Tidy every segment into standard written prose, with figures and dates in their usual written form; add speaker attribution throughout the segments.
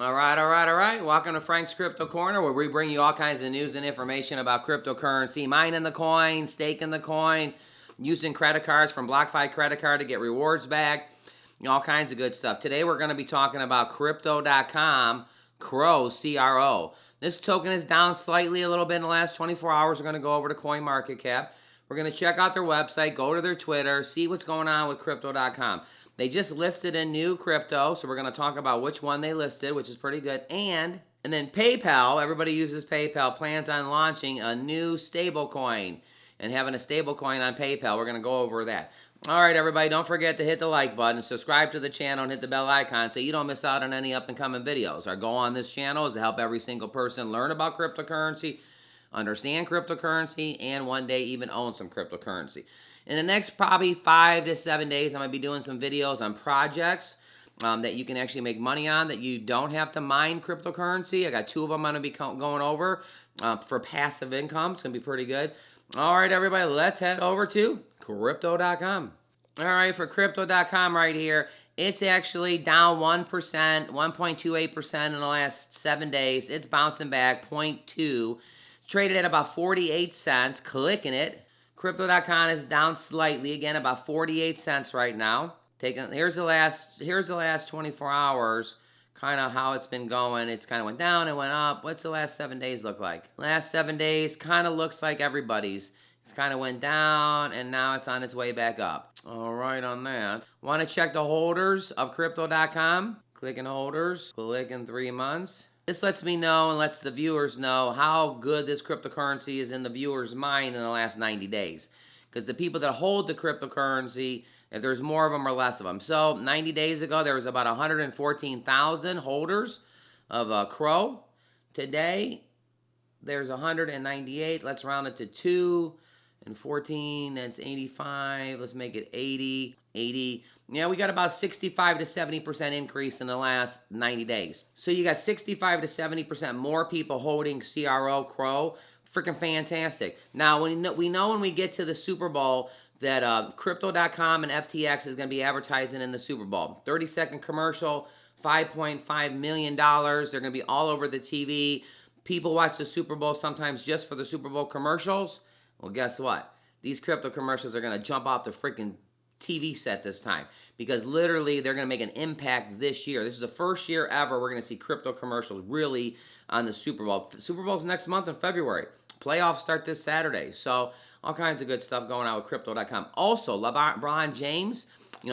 Speaker 1: All right. Welcome to Frank's Crypto Corner, where we bring you all kinds of news and information about cryptocurrency, mining the coin, staking the coin, using credit cards from BlockFi credit card to get rewards back, all kinds of good stuff. Today we're going to be talking about crypto.com, CRO, C-R-O. This token is down slightly a little bit in the last 24 hours. We're going to go over to CoinMarketCap. We're going to check out their website, go to their Twitter, see what's going on with crypto.com. They just listed a new crypto, so we're going to talk about which one they listed, which is pretty good. And then PayPal, everybody uses PayPal, plans on launching a new stablecoin and having a stablecoin on PayPal. We're going to go over that. All right, everybody, don't forget to hit the like button, subscribe to the channel, and hit the bell icon so you don't miss out on any up-and-coming videos. Our goal on this channel is to help every single person learn about cryptocurrency, understand cryptocurrency, and one day even own some cryptocurrency. In the next probably 5 to 7 days, I'm going to be doing some videos on projects that you can actually make money on, that you don't have to mine cryptocurrency. I got 2 of them I'm going to be going over for passive income. It's going to be pretty good. All right, everybody, let's head over to crypto.com. All right, for crypto.com right here, it's actually down 1%, 1.28% in the last 7 days. It's bouncing back 0.2. Traded at about 48 cents. Clicking it. Crypto.com is down slightly, again about 48 cents right now. Here's the last 24 hours, kind of how it's been going. It's kind of went down and went up. What's the last 7 days look like? Last 7 days kind of looks like everybody's. It kind of went down and now it's on its way back up. All right on that. Want to check the holders of Crypto.com? Clicking holders, clicking 3 months. This lets me know and lets the viewers know how good this cryptocurrency is in the viewer's mind in the last 90 days. Because the people that hold the cryptocurrency, if there's more of them or less of them. So 90 days ago, there was about 114,000 holders of CRO. Today, there's 198. Let's round it to 2. And 14, that's 85. Let's make it 80. 80. Yeah, we got about 65 to 70% increase in the last 90 days. So you got 65 to 70% more people holding CRO. Freaking fantastic. Now, we know when we get to the Super Bowl that Crypto.com and FTX is going to be advertising in the Super Bowl. 30-second commercial, $5.5 million. They're going to be all over the TV. People watch the Super Bowl sometimes just for the Super Bowl commercials. Well, guess what? These crypto commercials are going to jump off the freaking TV set this time because literally they're going to make an impact this year. This is the first year ever we're going to see crypto commercials really on the Super Bowl. Super Bowl's next month in February. Playoffs start this Saturday. So all kinds of good stuff going on with Crypto.com. Also, LeBron James,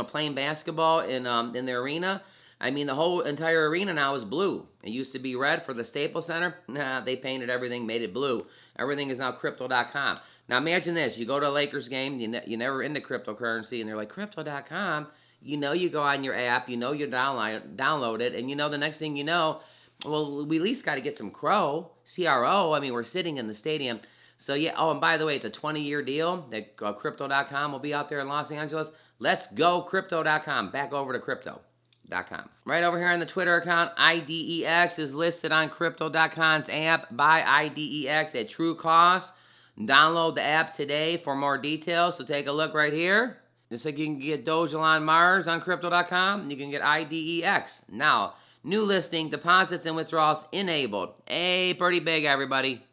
Speaker 1: playing basketball in the arena. I mean, the whole entire arena now is blue. It used to be red for the Staples Center. Nah, they painted everything, made it blue. Everything is now Crypto.com. Now imagine this. You go to a Lakers game, you're never into cryptocurrency, and they're like, Crypto.com? You go on your app, you download it, and the next thing you know, well, we at least got to get some CRO. I mean, we're sitting in the stadium. So yeah, oh, and by the way, it's a 20-year deal that Crypto.com will be out there in Los Angeles. Let's go Crypto.com. Back over to Crypto.com. Right over here on the Twitter account, IDEX is listed on Crypto.com's app. Buy IDEX at true cost. Download the app today for more details. So take a look right here. Just like you can get Doge on Mars on Crypto.com, you can get IDEX. Now, new listing, deposits and withdrawals enabled. Hey, pretty big, everybody.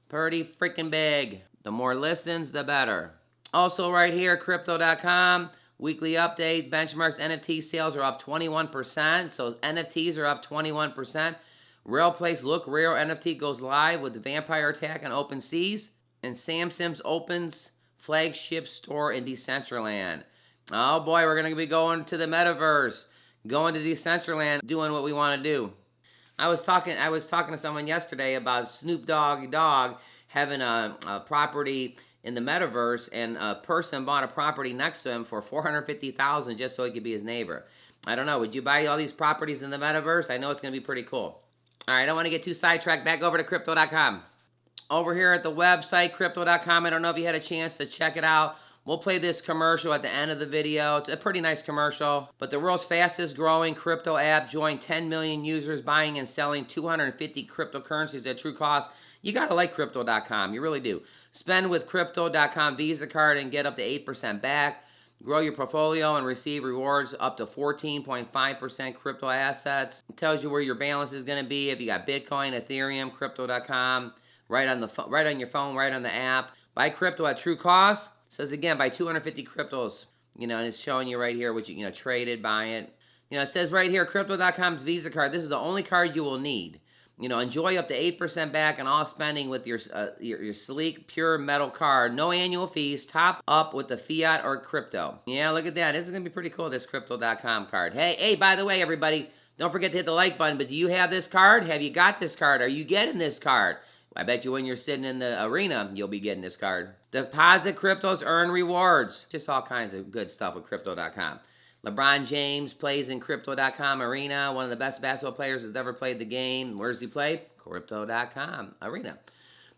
Speaker 1: Pretty freaking big. The more listings, the better. Also right here, Crypto.com, weekly update, benchmarks, NFT sales are up 21%. So NFTs are up 21%. Real Place Look Rare NFT goes live with the Vampire Attack on Open Seas. And Sam Sims opens flagship store in Decentraland. Oh boy, we're going to be going to the metaverse, going to Decentraland, doing what we want to do. I was talking to someone yesterday about Snoop Dogg having a property in the metaverse, and a person bought a property next to him for $450,000 just so he could be his neighbor. I don't know. Would you buy all these properties in the metaverse? I know it's going to be pretty cool. All right, I don't want to get too sidetracked. Back over to Crypto.com. Over here at the website, Crypto.com, I don't know if you had a chance to check it out. We'll play this commercial at the end of the video. It's a pretty nice commercial. But the world's fastest growing crypto app joined 10 million users buying and selling 250 cryptocurrencies at true cost. You got to like Crypto.com. You really do. Spend with Crypto.com Visa card and get up to 8% back. Grow your portfolio and receive rewards up to 14.5% crypto assets. It tells you where your balance is going to be if you got Bitcoin, Ethereum, crypto.com, right on your phone, right on the app. Buy crypto at true cost. It says again, buy 250 cryptos. And it's showing you right here what you traded, buy it. It says right here, crypto.com's Visa card. This is the only card you will need. Enjoy up to 8% back on all spending with your sleek, pure metal card. No annual fees. Top up with the fiat or crypto. Yeah, look at that. This is going to be pretty cool, this crypto.com card. Hey, by the way, everybody, don't forget to hit the like button. But do you have this card? Have you got this card? Are you getting this card? I bet you when you're sitting in the arena, you'll be getting this card. Deposit cryptos, earn rewards. Just all kinds of good stuff with crypto.com. LeBron James plays in Crypto.com Arena. One of the best basketball players has ever played the game. Where does he play? Crypto.com Arena.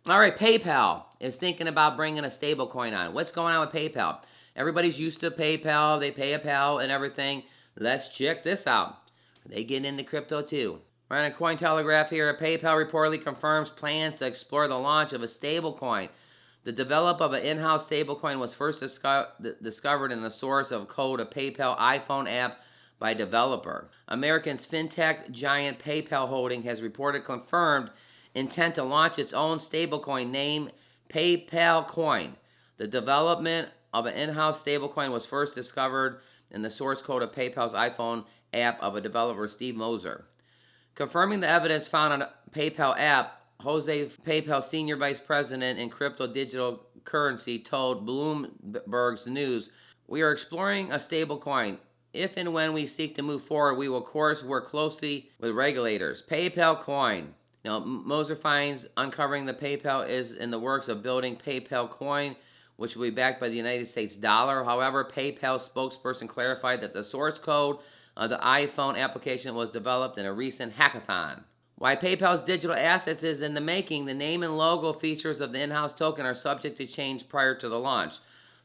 Speaker 1: All right, PayPal is thinking about bringing a stable coin on. What's going on with PayPal? Everybody's used to PayPal. They pay a pal and everything. Let's check this out. Are they getting into crypto too? We're on a Cointelegraph here. PayPal reportedly confirms plans to explore the launch of a stable coin. The development of an in-house stablecoin was first discovered in the source of code of PayPal iPhone app by developer. American's fintech giant PayPal Holding has reported confirmed intent to launch its own stablecoin named PayPal Coin. The development of an in-house stablecoin was first discovered in the source code of PayPal's iPhone app of a developer, Steve Moser. Confirming the evidence found on a PayPal app, Jose, PayPal senior vice president in crypto digital currency, told Bloomberg's News, "We are exploring a stablecoin. If and when we seek to move forward, we will, of course, work closely with regulators." PayPal Coin. Moser finds uncovering the PayPal is in the works of building PayPal Coin, which will be backed by the United States dollar. However, PayPal spokesperson clarified that the source code of the iPhone application was developed in a recent hackathon. Why PayPal's digital assets is in the making, the name and logo features of the in-house token are subject to change prior to the launch.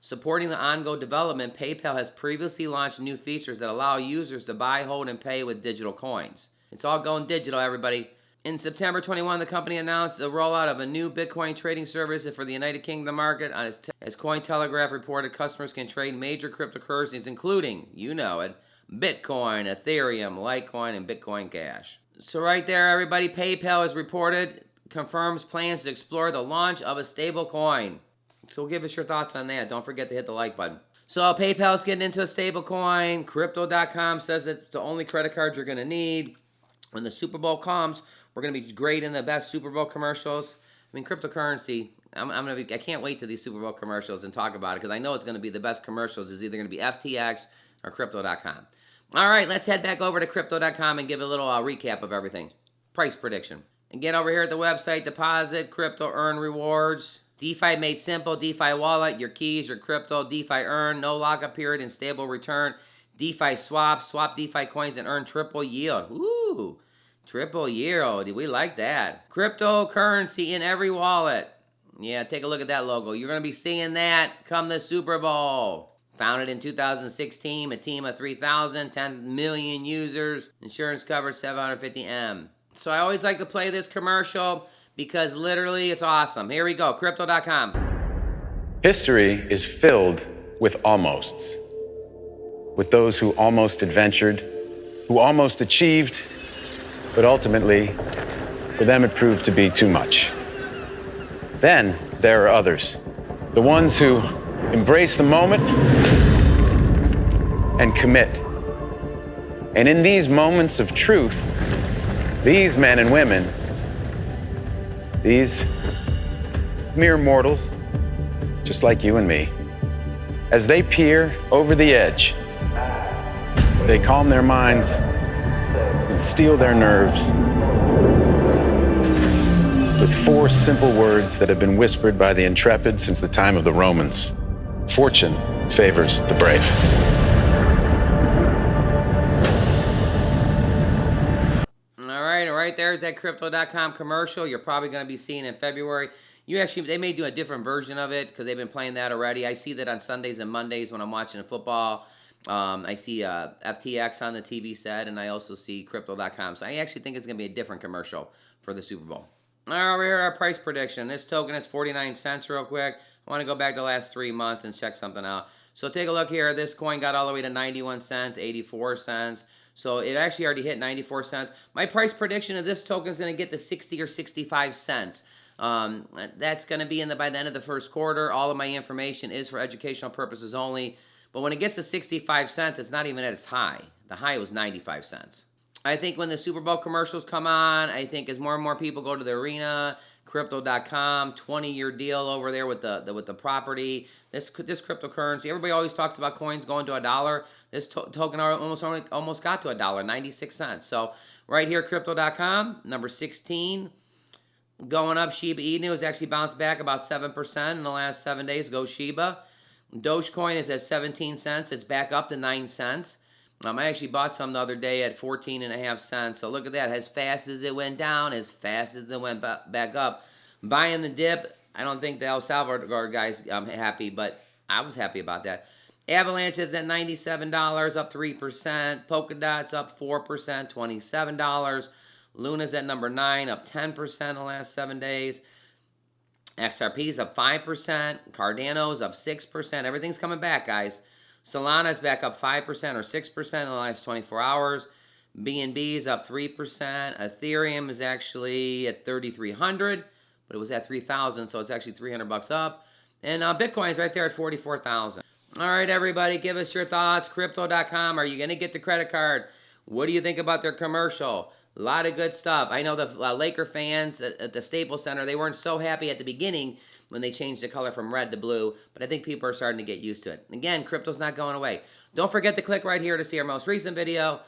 Speaker 1: Supporting the ongoing development, PayPal has previously launched new features that allow users to buy, hold, and pay with digital coins. It's all going digital, everybody. In September 21, the company announced the rollout of a new Bitcoin trading service for the United Kingdom market. As Cointelegraph reported, customers can trade major cryptocurrencies, including, Bitcoin, Ethereum, Litecoin, and Bitcoin Cash. So right there, everybody, PayPal has reported, confirms plans to explore the launch of a stable coin. So give us your thoughts on that. Don't forget to hit the like button. So PayPal's getting into a stable coin. Crypto.com says it's the only credit card you're going to need. When the Super Bowl comes, we're going to be great in the best Super Bowl commercials. Cryptocurrency, I can't wait to these Super Bowl commercials and talk about it because I know it's going to be the best commercials. It's either going to be FTX or Crypto.com. All right, let's head back over to Crypto.com and give a little recap of everything. Price prediction. And get over here at the website, deposit, crypto, earn rewards. DeFi made simple, DeFi wallet, your keys, your crypto, DeFi earn, no lockup period and stable return. DeFi swap DeFi coins and earn triple yield. Ooh, triple yield, we like that. Cryptocurrency in every wallet. Yeah, take a look at that logo. You're going to be seeing that come the Super Bowl. Founded in 2016, a team of 3,000, 10 million users, insurance coverage 750M. So I always like to play this commercial because literally it's awesome. Here we go, Crypto.com.
Speaker 2: History is filled with almosts. With those who almost adventured, who almost achieved, but ultimately, for them it proved to be too much. Then there are others, the ones who embrace the moment and commit. And in these moments of truth, these men and women, these mere mortals, just like you and me, as they peer over the edge, they calm their minds and steel their nerves with 4 simple words that have been whispered by the intrepid since the time of the Romans. Fortune favors the brave.
Speaker 1: All right, there's that Crypto.com commercial you're probably going to be seeing in February. They may do a different version of it because they've been playing that already. I see that on Sundays and Mondays when I'm watching football. I see FTX on the TV set, and I also see Crypto.com. So I actually think it's going to be a different commercial for the Super Bowl. All right, over here, our price prediction. This token is 49 cents real quick. I want to go back the last 3 months and check something out. So take a look here. This coin got all the way to 91 cents, 84 cents. So it actually already hit 94 cents. My price prediction of this token is going to get to 60 or 65 cents. That's going to be by the end of the first quarter. All of my information is for educational purposes only. But when it gets to 65 cents, it's not even at its high. The high was 95 cents. I think when the Super Bowl commercials come on, I think as more and more people go to the arena, crypto.com, 20-year deal over there with the property, this cryptocurrency, everybody always talks about coins going to $1. This token almost got to $1, 96 cents. So right here, crypto.com, number 16, going up. Shiba Inu has actually bounced back about 7% in the last 7 days. Go Shiba. Dogecoin is at 17 cents. It's back up to 9 cents. I actually bought some the other day at 14.5 cents. So look at that. As fast as it went down, as fast as it went back up. Buying the dip. I don't think the El Salvador guys happy, but I was happy about that. Avalanche is at $97, up 3%. Polkadot's up 4%, $27. Luna's at number 9, up 10% in the last 7 days. XRP's up 5%. Cardano's up 6%. Everything's coming back, guys. Solana's back up 5% or 6% in the last 24 hours. BNB is up 3%. Ethereum is actually at 3,300, but it was at 3,000, so it's actually $300 up. And Bitcoin's right there at 44,000. All right, everybody, give us your thoughts. Crypto.com, are you going to get the credit card? What do you think about their commercial? A lot of good stuff. I know the Laker fans at the Staples Center, they weren't so happy at the beginning when they changed the color from red to blue, but I think people are starting to get used to it. Again, crypto's not going away. Don't forget to click right here to see our most recent video.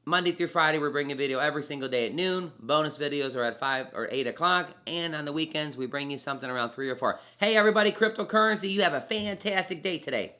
Speaker 1: Monday through Friday, we're bringing a video every single day at noon. Bonus videos are at 5 or 8 o'clock, and on the weekends, we bring you something around 3 or 4. Hey, everybody, cryptocurrency, you have a fantastic day today.